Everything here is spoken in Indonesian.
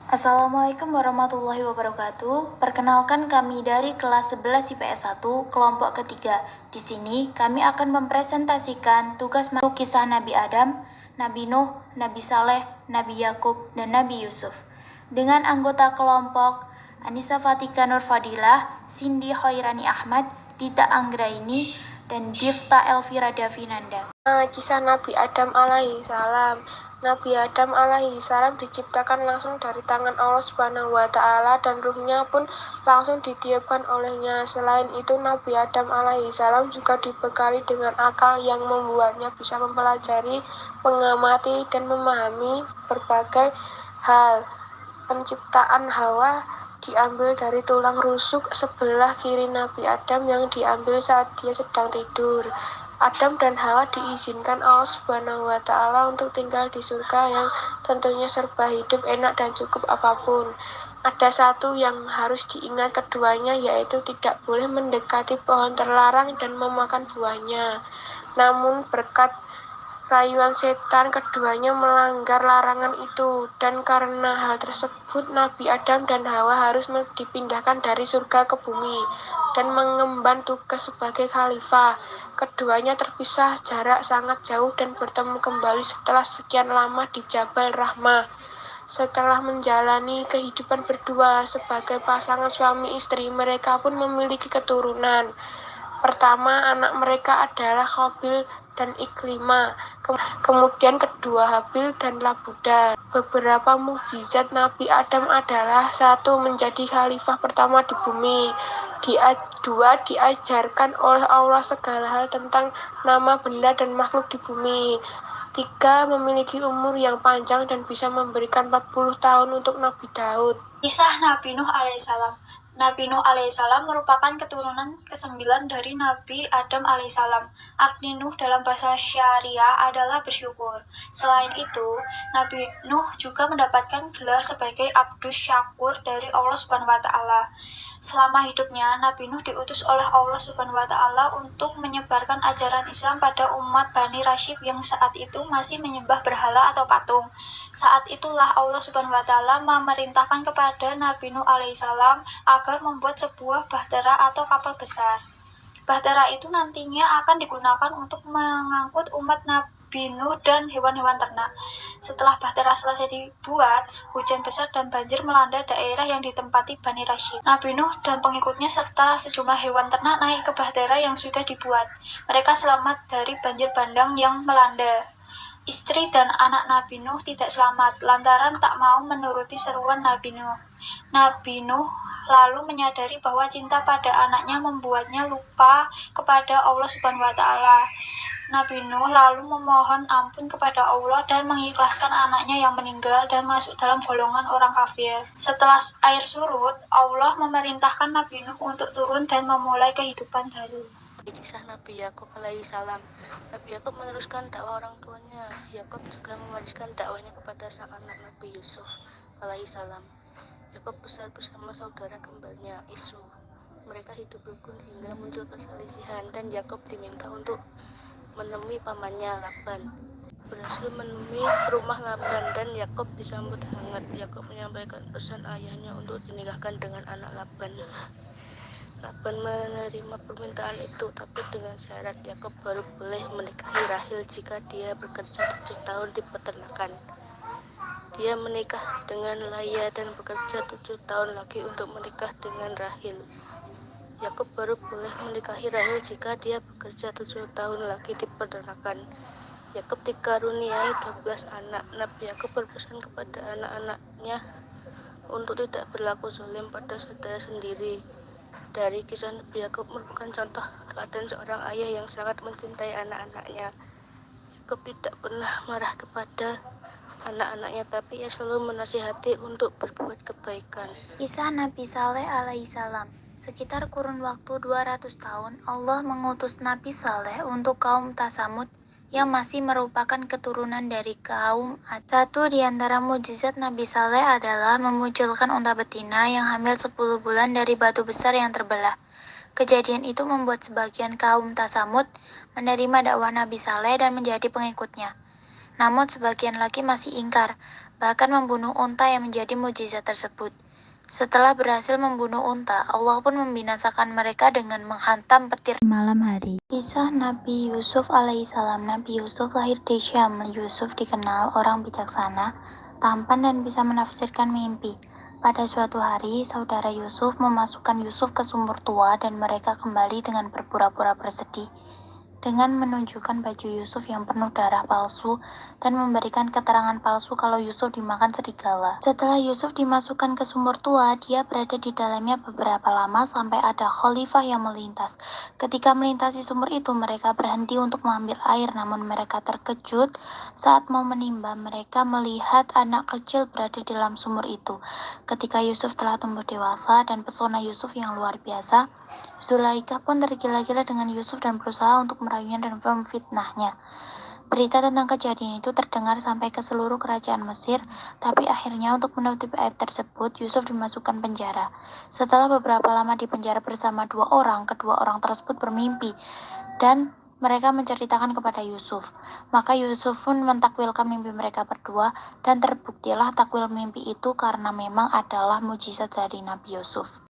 Assalamualaikum warahmatullahi wabarakatuh. Perkenalkan kami dari kelas 11 IPS 1, kelompok ketiga. Di sini kami akan mempresentasikan tugas kisah Nabi Adam, Nabi Nuh, Nabi Saleh, Nabi Yakub, dan Nabi Yusuf. Dengan anggota kelompok Anissa Fatika Nur Fadilah, Cindy Hoirani Ahmad, Dita Anggraini, dan Difta Elvira Davinanda. Kisah Nabi Adam alaihi salam. Nabi Adam alaihi salam diciptakan langsung dari tangan Allah Subhanahu wa taala dan ruhnya pun langsung ditiupkan olehnya. Selain itu, Nabi Adam alaihi salam juga dibekali dengan akal yang membuatnya bisa mempelajari, mengamati, dan memahami berbagai hal. Penciptaan Hawa diambil dari tulang rusuk sebelah kiri Nabi Adam yang diambil saat dia sedang tidur. Adam dan Hawa diizinkan Allah Subhanahu wa taala untuk tinggal di surga yang tentunya serba hidup, enak, dan cukup apapun. Ada satu yang harus diingat keduanya, yaitu tidak boleh mendekati pohon terlarang dan memakan buahnya. Namun berkat rayuan setan, keduanya melanggar larangan itu, dan karena hal tersebut Nabi Adam dan Hawa harus dipindahkan dari surga ke bumi dan mengemban tugas sebagai khalifah. Keduanya terpisah jarak sangat jauh dan bertemu kembali setelah sekian lama di Jabal Rahmah. Setelah menjalani kehidupan berdua sebagai pasangan suami istri, mereka pun memiliki keturunan. Pertama, anak mereka adalah Qabil dan Iklimah. Kemudian kedua, Habil dan Labuda. Beberapa mukjizat Nabi Adam adalah: satu, menjadi khalifah pertama di bumi. Dua, diajarkan oleh Allah segala hal tentang nama, benda, dan makhluk di bumi. Tiga, memiliki umur yang panjang dan bisa memberikan 40 tahun untuk Nabi Daud. Kisah Nabi Nuh alaihissalam. Nabi Nuh alaihissalam merupakan keturunan ke-9 dari Nabi Adam alaihissalam. Arti Nuh dalam bahasa Syariah adalah bersyukur. Selain itu, Nabi Nuh juga mendapatkan gelar sebagai Abdus Syakur dari Allah Subhanahu wa taala. Selama hidupnya, Nabi Nuh diutus oleh Allah Subhanahu wa taala untuk menyebarkan ajaran Islam pada umat Bani Rasyid yang saat itu masih menyembah berhala atau patung. Saat itulah Allah Subhanahu wa taala memerintahkan kepada Nabi Nuh alaihissalam agar membuat sebuah bahtera atau kapal besar. Bahtera itu nantinya akan digunakan untuk mengangkut umat Nabi Nuh dan hewan-hewan ternak. Setelah bahtera selesai dibuat, hujan besar dan banjir melanda daerah yang ditempati Bani Rasyid. Nabi Nuh dan pengikutnya serta sejumlah hewan ternak naik ke bahtera yang sudah dibuat. Mereka selamat dari banjir bandang yang melanda. Istri dan anak Nabi Nuh tidak selamat lantaran tak mau menuruti seruan Nabi Nuh. Nabi Nuh lalu menyadari bahwa cinta pada anaknya membuatnya lupa kepada Allah Subhanahu wa taala. Nabi Nuh lalu memohon ampun kepada Allah dan mengikhlaskan anaknya yang meninggal dan masuk dalam golongan orang kafir. Setelah air surut, Allah memerintahkan Nabi Nuh untuk turun dan memulai kehidupan baru. Kisah Nabi Yakub alaihi salam. Nabi Yakub meneruskan dakwah orang tuanya. Yakub juga mewariskan dakwahnya kepada sang anak Nabi Yusuf alaihi salam. Yakub besar bersama saudara kembarnya Isu. Mereka hidup rukun hingga muncul perselisihan dan Yakub diminta untuk menemui pamannya Laban. Berhasil menemui rumah Laban dan Yakub disambut hangat. Yakub menyampaikan pesan ayahnya untuk dinikahkan dengan anak Laban. Laban menerima permintaan itu, tapi dengan syarat Yakub baru boleh menikahi Rahil jika dia bekerja 7 tahun di peternakan. Dia menikah dengan Laya dan bekerja 7 tahun lagi untuk menikah dengan Rahil. Yakub baru boleh menikahi Rahil jika dia bekerja 7 tahun lagi di peternakan. Yakub dikaruniai 12 anak. Nabi Yakub berpesan kepada anak-anaknya untuk tidak berlaku zalim pada saudara sendiri. Dari kisah Nabi Yakub merupakan contoh keadaan seorang ayah yang sangat mencintai anak-anaknya. Yakub tidak pernah marah kepada anak-anaknya, tapi ia selalu menasihati untuk berbuat kebaikan. Kisah Nabi Saleh alaihissalam. Sekitar kurun waktu 200 tahun, Allah mengutus Nabi Saleh untuk kaum Tasamud yang masih merupakan keturunan dari kaum Ad. Satu di antara mukjizat Nabi Saleh adalah memunculkan unta betina yang hamil 10 bulan dari batu besar yang terbelah. Kejadian itu membuat sebagian kaum Tasamud menerima dakwah Nabi Saleh dan menjadi pengikutnya. Namun sebagian lagi masih ingkar. bahkan membunuh unta yang menjadi mukjizat tersebut. Setelah berhasil membunuh unta, Allah pun membinasakan mereka dengan menghantam petir di malam hari. Kisah Nabi Yusuf alaihissalam. Nabi Yusuf lahir di Syam. Yusuf dikenal orang bijaksana, tampan dan bisa menafsirkan mimpi. Pada suatu hari, saudara Yusuf memasukkan Yusuf ke sumur tua dan mereka kembali dengan berpura-pura bersedih dengan menunjukkan baju Yusuf yang penuh darah palsu dan memberikan keterangan palsu kalau Yusuf dimakan serigala. Setelah Yusuf dimasukkan ke sumur tua, dia berada di dalamnya beberapa lama sampai ada khalifah yang melintas. Ketika melintasi sumur itu, mereka berhenti untuk mengambil air, namun mereka terkejut saat mau menimba. Mereka melihat anak kecil berada di dalam sumur itu. Ketika Yusuf telah tumbuh dewasa dan pesona Yusuf yang luar biasa, Zulaikha pun tergila-gila dengan Yusuf dan berusaha untuk merayunya dan memfitnahnya. Berita tentang kejadian itu terdengar sampai ke seluruh kerajaan Mesir, tapi akhirnya untuk menutupi aib tersebut, Yusuf dimasukkan penjara. Setelah beberapa lama di penjara bersama kedua orang tersebut bermimpi, dan mereka menceritakan kepada Yusuf. Maka Yusuf pun mentakwilkan mimpi mereka berdua, dan terbuktilah takwil mimpi itu karena memang adalah mukjizat dari Nabi Yusuf.